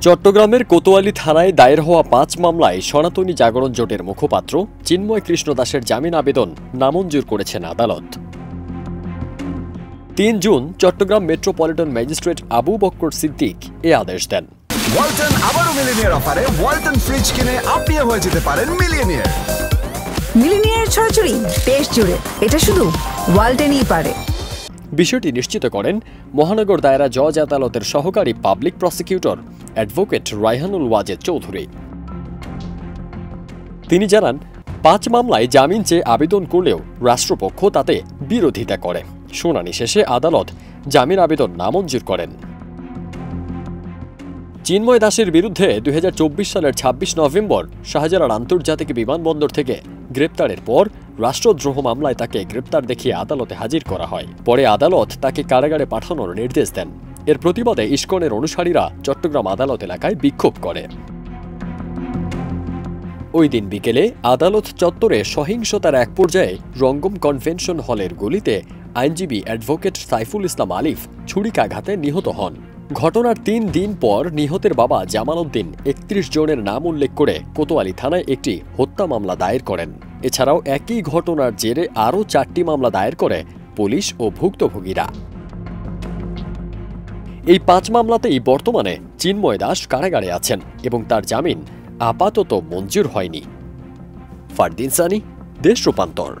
চট্টগ্রামের কোতোয়ালি থানায় দায়ের হওয়া ৫ মামলায় সনাতনী জাগরণ জোটের মুখপাত্র চিন্ময় কৃষ্ণ দাসের জামিন আবেদন নামঞ্জুর করেছেন আদালত। ৩ June Chattogram metropolitan magistrate Abu Bakkar Siddique এ আদেশ দেন। ওয়ালটন আবারও মিলিনিয়ার অফারে ওয়ালটন ফ্রিজ কিনে আপনিও হয়ে যেতে পারেন মিলিয়নিয়ার। মিলিনিয়ার ছড়াছড়ি দেশ জুড়ে, এটা শুধু ওয়ালটনই পারে। বিষয়টি নিশ্চিত করেন মহানগর দায়রা জজ আদালতের সহকারী public prosecutor advocate Raihanul Wajed Chowdhury. তিনি জানান, ৫ মামলায় জামিন চেয়ে আবেদন করলেও রাষ্ট্রপক্ষ তাতে বিরোধিতা করে। শুনানি শেষে আদালত জামিন আবেদন নামঞ্জুর করেন। চিন্ময় দাসের বিরুদ্ধে ২০২৪ সালের ২৬ নভেম্বর শাহজালাল আন্তর্জাতিক বিমানবন্দর থেকে গ্রেপ্তারের পর রাষ্ট্রদ্রোহ মামলায় তাকে গ্রেপ্তার দেখিয়ে আদালতে হাজির করা হয়। পরে আদালত তাকে কারাগারে পাঠানোর নির্দেশ দেন। এর প্রতিবাদে ইসকনের অনুসারীরা চট্টগ্রাম আদালত এলাকায় বিক্ষোভ করে। ওই দিন বিকেলে আদালত চত্বরে সহিংসতার এক পর্যায়ে রঙ্গম কনভেনশন হলের গলিতে আইনজীবী অ্যাডভোকেট সাইফুল ইসলাম আলিফ ছুরিকাঘাতে নিহত হন। ঘটনার ৩ দিন পর নিহতের বাবা জামাল উদ্দিন ৩১ জনের নাম উল্লেখ করে কোতোয়ালি থানায় একটি হত্যা মামলা দায়ের করেন। এছাড়াও একই ঘটনার জেরে আরও ৪টি মামলা দায়ের করে পুলিশ ও ভুক্তভোগীরা। এই ৫ মামলাতেই বর্তমানে চিন্ময় দাস কারাগারে আছেন এবং তার জামিন আপাতত মঞ্জুর হয়নি। ফারদিন সানি, দেশ রূপান্তর।